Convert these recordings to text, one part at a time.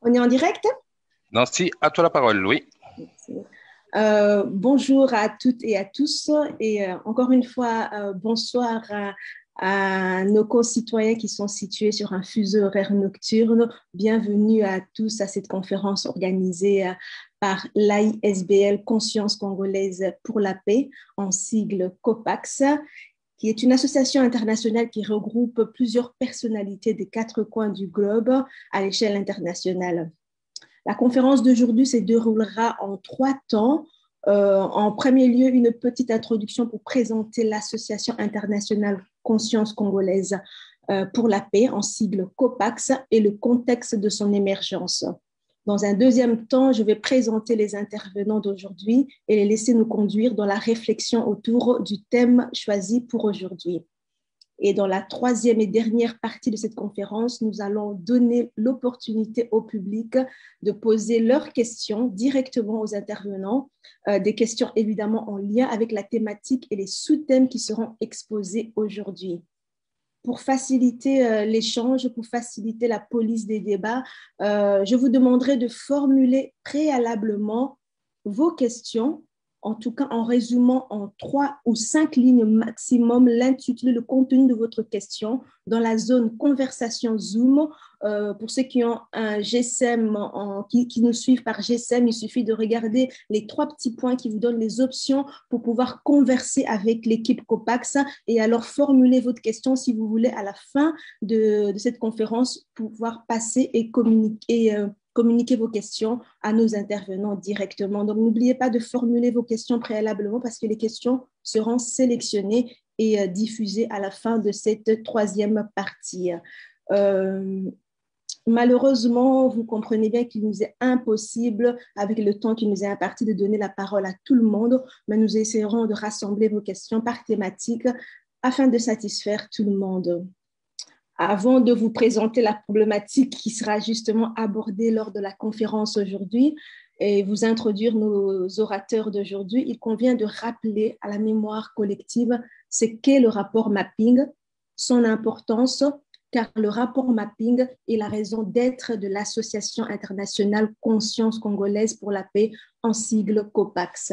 On est en direct? Nancy, à toi la parole, oui. Bonjour à toutes et à tous et encore une fois, bonsoir à nos concitoyens qui sont situés sur un fuseau horaire nocturne. Bienvenue à tous à cette conférence organisée par l'AISBL Conscience congolaise pour la paix, en sigle COPAX, qui est une association internationale qui regroupe plusieurs personnalités des quatre coins du globe à l'échelle internationale. La conférence d'aujourd'hui se déroulera en 3 temps. En premier lieu, une petite introduction pour présenter l'Association internationale Conscience congolaise pour la paix, en sigle COPAX, et le contexte de son émergence. Dans un deuxième temps, je vais présenter les intervenants d'aujourd'hui et les laisser nous conduire dans la réflexion autour du thème choisi pour aujourd'hui. Et dans la troisième et dernière partie de cette conférence, nous allons donner l'opportunité au public de poser leurs questions directement aux intervenants, des questions évidemment en lien avec la thématique et les sous-thèmes qui seront exposés aujourd'hui. Pour faciliter l'échange, pour faciliter la police des débats, je vous demanderai de formuler préalablement vos questions, en tout cas en résumant en 3 ou 5 lignes maximum l'intitulé, le contenu de votre question dans la zone conversation Zoom. Pour ceux qui ont un GSM, qui nous suivent par GSM, il suffit de regarder les 3 petits points qui vous donnent les options pour pouvoir converser avec l'équipe COPAX et alors formuler votre question si vous voulez à la fin de cette conférence pouvoir passer et communiquer vos questions à nos intervenants directement. Donc, n'oubliez pas de formuler vos questions préalablement parce que les questions seront sélectionnées et diffusées à la fin de cette troisième partie. Malheureusement, vous comprenez bien qu'il nous est impossible, avec le temps qui nous est imparti, de donner la parole à tout le monde, mais nous essaierons de rassembler vos questions par thématique afin de satisfaire tout le monde. Avant de vous présenter la problématique qui sera justement abordée lors de la conférence aujourd'hui et vous introduire nos orateurs d'aujourd'hui, il convient de rappeler à la mémoire collective ce qu'est le rapport mapping, son importance, car le rapport mapping est la raison d'être de l'Association internationale Conscience congolaise pour la paix, en sigle COPAX.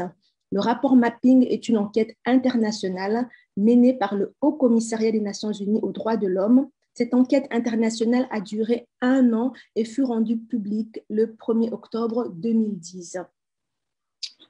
Le rapport mapping est une enquête internationale menée par le Haut Commissariat des Nations Unies aux droits de l'homme. Cette enquête internationale a duré 1 an et fut rendue publique le 1er octobre 2010.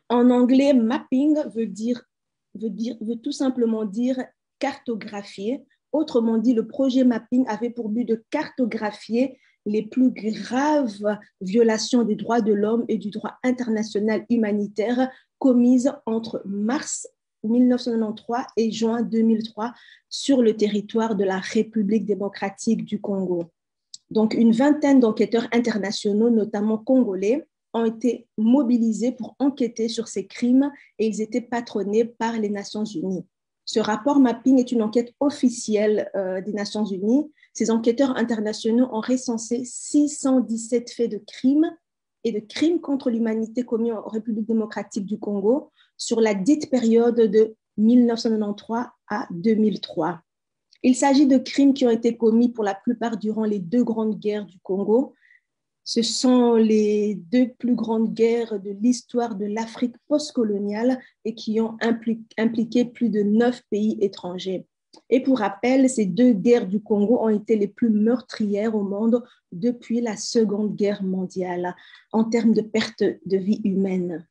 En anglais, mapping veut tout simplement dire cartographier. Autrement dit, le projet mapping avait pour but de cartographier les plus graves violations des droits de l'homme et du droit international humanitaire commises entre mars 1993 et juin 2003 sur le territoire de la République démocratique du Congo. Donc, une vingtaine d'enquêteurs internationaux, notamment congolais, ont été mobilisés pour enquêter sur ces crimes et ils étaient patronnés par les Nations Unies. Ce rapport mapping est une enquête officielle des Nations Unies. Ces enquêteurs internationaux ont recensé 617 faits de crimes et de crimes contre l'humanité commis en République démocratique du Congo sur la dite période de 1993 à 2003. Il s'agit de crimes qui ont été commis pour la plupart durant les 2 grandes guerres du Congo. Ce sont les 2 plus grandes guerres de l'histoire de l'Afrique postcoloniale et qui ont impliqué plus de 9 pays étrangers. Et pour rappel, ces 2 guerres du Congo ont été les plus meurtrières au monde depuis la Seconde Guerre mondiale en termes de perte de vie humaine.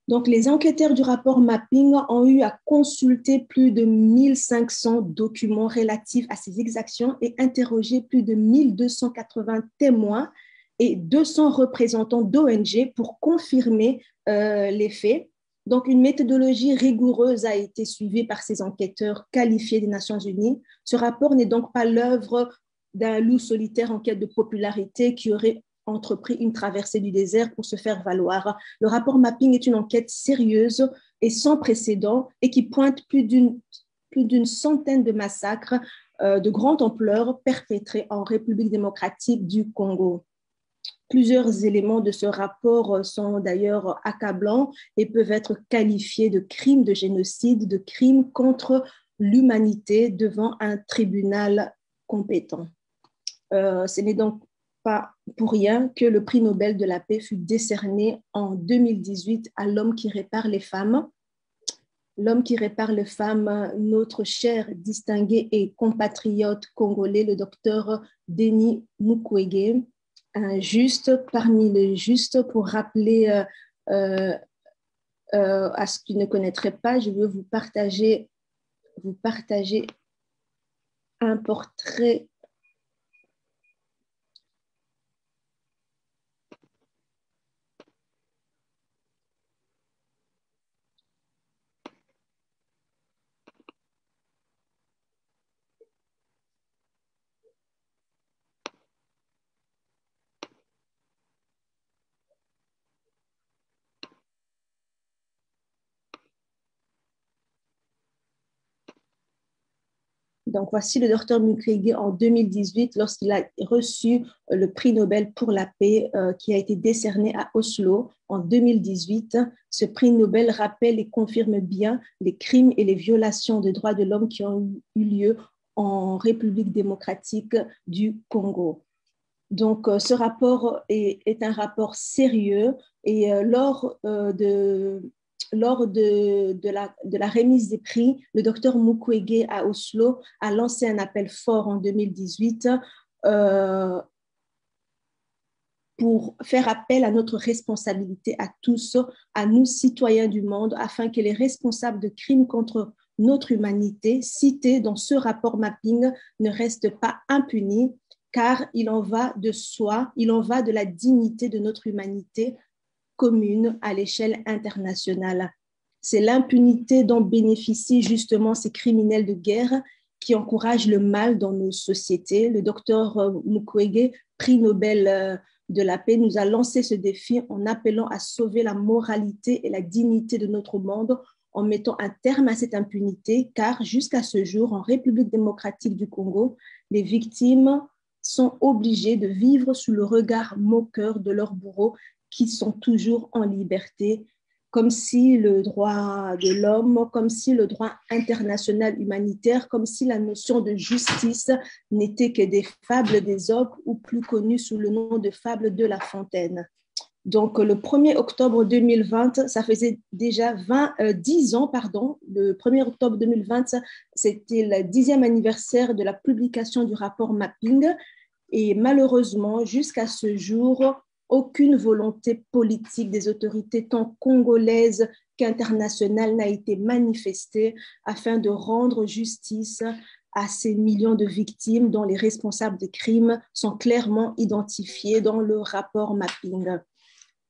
Donc, les enquêteurs du rapport mapping ont eu à consulter plus de 1500 documents relatifs à ces exactions et interroger plus de 1280 témoins et 200 représentants d'ONG pour confirmer les faits. Donc, une méthodologie rigoureuse a été suivie par ces enquêteurs qualifiés des Nations Unies. Ce rapport n'est donc pas l'œuvre d'un loup solitaire en quête de popularité qui aurait entrepris une traversée du désert pour se faire valoir. Le rapport mapping est une enquête sérieuse et sans précédent et qui pointe plus d'une centaine de massacres de grande ampleur perpétrés en République démocratique du Congo. Plusieurs éléments de ce rapport sont d'ailleurs accablants et peuvent être qualifiés de crimes de génocide, de crimes contre l'humanité devant un tribunal compétent. Ce n'est donc pas pour rien que le prix Nobel de la paix fut décerné en 2018 à l'homme qui répare les femmes. L'homme qui répare les femmes, notre cher, distingué et compatriote congolais, le docteur Denis Mukwege, un juste parmi les justes. Pour rappeler à ceux qui ne connaîtraient pas, je veux vous partager un portrait. Donc, voici le docteur Mukwege en 2018, lorsqu'il a reçu le prix Nobel pour la paix qui a été décerné à Oslo en 2018. Ce prix Nobel rappelle et confirme bien les crimes et les violations des droits de l'homme qui ont eu lieu en République démocratique du Congo. Donc, ce rapport est un rapport sérieux et lors de la remise des prix, le docteur Mukwege à Oslo a lancé un appel fort en 2018 pour faire appel à notre responsabilité à tous, à nous citoyens du monde, afin que les responsables de crimes contre notre humanité cités dans ce rapport mapping ne restent pas impunis, car il en va de soi, il en va de la dignité de notre humanité commune à l'échelle internationale. C'est l'impunité dont bénéficient justement ces criminels de guerre qui encouragent le mal dans nos sociétés. Le docteur Mukwege, prix Nobel de la paix, nous a lancé ce défi en appelant à sauver la moralité et la dignité de notre monde en mettant un terme à cette impunité, car jusqu'à ce jour, en République démocratique du Congo, les victimes sont obligées de vivre sous le regard moqueur de leurs bourreaux qui sont toujours en liberté, comme si le droit de l'homme, comme si le droit international humanitaire, comme si la notion de justice n'était que des fables d'Ésope ou plus connues sous le nom de fables de La Fontaine. Donc, le 1er octobre 2020, ça faisait déjà 10 ans, le 1er octobre 2020, c'était le 10e anniversaire de la publication du rapport Mapping. Et malheureusement, jusqu'à ce jour, aucune volonté politique des autorités tant congolaises qu'internationales n'a été manifestée afin de rendre justice à ces millions de victimes dont les responsables des crimes sont clairement identifiés dans le rapport Mapping.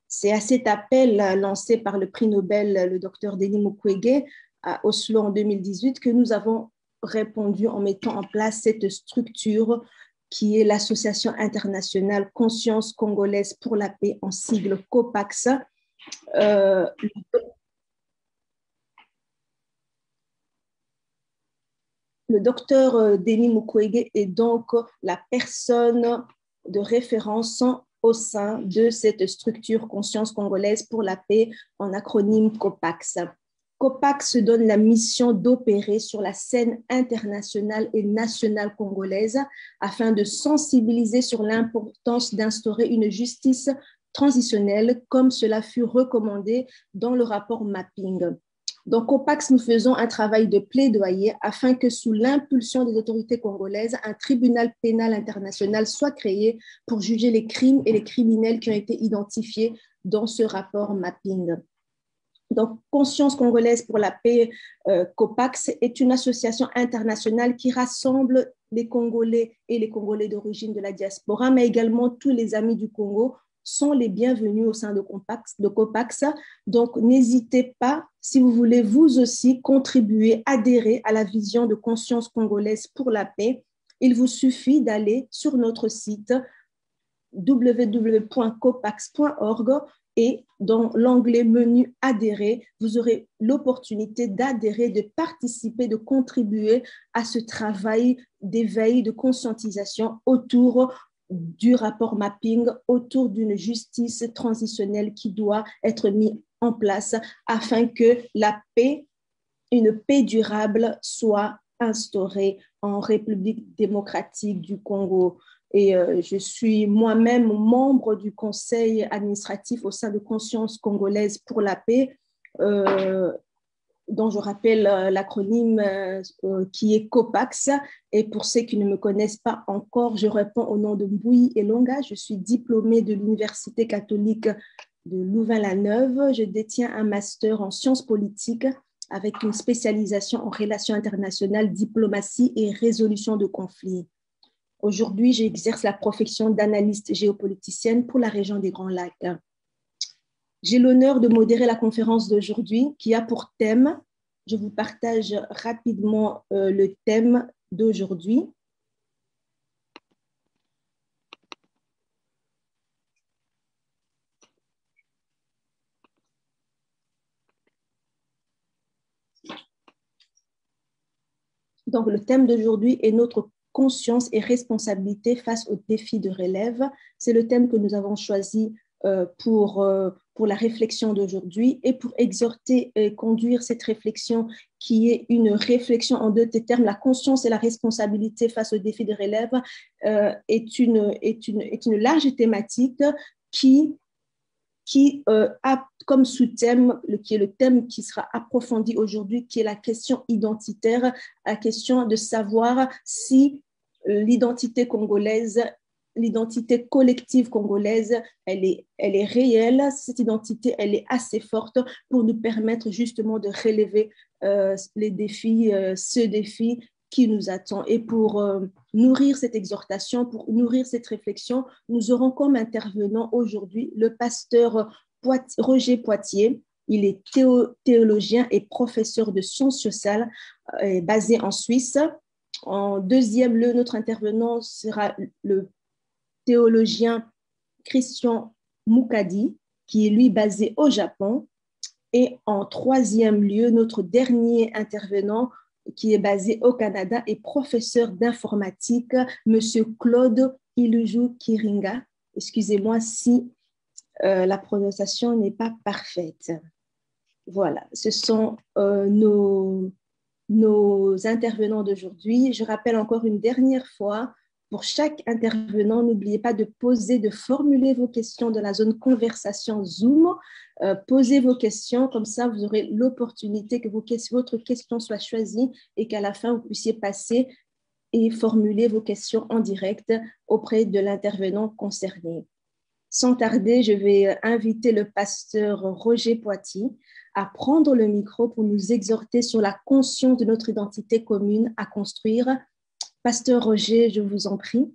C'est à cet appel lancé par le prix Nobel, le docteur Denis Mukwege, à Oslo en 2018, que nous avons répondu en mettant en place cette structure qui est l'Association internationale Conscience congolaise pour la paix, en sigle COPAX. Le docteur Denis Mukwege est donc la personne de référence au sein de cette structure Conscience congolaise pour la paix, en acronyme COPAX. COPAX se donne la mission d'opérer sur la scène internationale et nationale congolaise afin de sensibiliser sur l'importance d'instaurer une justice transitionnelle comme cela fut recommandé dans le rapport Mapping. Donc, au PAX, nous faisons un travail de plaidoyer afin que, sous l'impulsion des autorités congolaises, un tribunal pénal international soit créé pour juger les crimes et les criminels qui ont été identifiés dans ce rapport Mapping. Donc, Conscience congolaise pour la paix, COPAX, est une association internationale qui rassemble les Congolais et les Congolais d'origine de la diaspora, mais également tous les amis du Congo sont les bienvenus au sein de COPAX. Donc, n'hésitez pas, si vous voulez vous aussi contribuer, adhérer à la vision de Conscience congolaise pour la paix. Il vous suffit d'aller sur notre site www.copax.org et dans l'onglet menu adhérer, vous aurez l'opportunité d'adhérer, de participer, de contribuer à ce travail d'éveil, de conscientisation autour du rapport Mapping, autour d'une justice transitionnelle qui doit être mise en place afin que la paix, une paix durable, soit instaurée en République démocratique du Congo. et je suis moi-même membre du conseil administratif au sein de Conscience congolaise pour la paix, dont je rappelle l'acronyme qui est COPAX. Et pour ceux qui ne me connaissent pas encore, je réponds au nom de Mboui Elonga. Je suis diplômée de l'Université catholique de Louvain-la-Neuve. Je détiens un master en sciences politiques avec une spécialisation en relations internationales, diplomatie et résolution de conflits. Aujourd'hui, j'exerce la profession d'analyste géopoliticienne pour la région des Grands Lacs. J'ai l'honneur de modérer la conférence d'aujourd'hui qui a pour thème, je vous partage rapidement le thème d'aujourd'hui. Donc, le thème d'aujourd'hui est notre conscience et responsabilité face aux défis de relève. C'est le thème que nous avons choisi pour la réflexion d'aujourd'hui et pour exhorter et conduire cette réflexion qui est une réflexion en deux termes. La conscience et la responsabilité face aux défis de relève est une large thématique qui a comme sous-thème, qui est le thème qui sera approfondi aujourd'hui, qui est la question identitaire, la question de savoir si l'identité congolaise, l'identité collective congolaise, elle est réelle, cette identité, elle est assez forte pour nous permettre justement de relever les défis, ce défi qui nous attend. Et pour nourrir cette exhortation, pour nourrir cette réflexion, nous aurons comme intervenant aujourd'hui le pasteur Roger Poitier. Il est théologien et professeur de sciences sociales basé en Suisse. En deuxième lieu, notre intervenant sera le théologien Christian Mukadi, qui est lui basé au Japon. Et en troisième lieu, notre dernier intervenant, qui est basé au Canada, est professeur d'informatique, M. Claude Iluju Kiringa. Excusez-moi si la prononciation n'est pas parfaite. Voilà, ce sont nos intervenants d'aujourd'hui. Je rappelle encore une dernière fois, pour chaque intervenant, n'oubliez pas de poser, de formuler vos questions dans la zone conversation Zoom. Posez vos questions, comme ça vous aurez l'opportunité que votre question soit choisie et qu'à la fin vous puissiez passer et formuler vos questions en direct auprès de l'intervenant concerné. Sans tarder, je vais inviter le pasteur Roger Poitier à prendre le micro pour nous exhorter sur la conscience de notre identité commune à construire. Pasteur Roger, je vous en prie.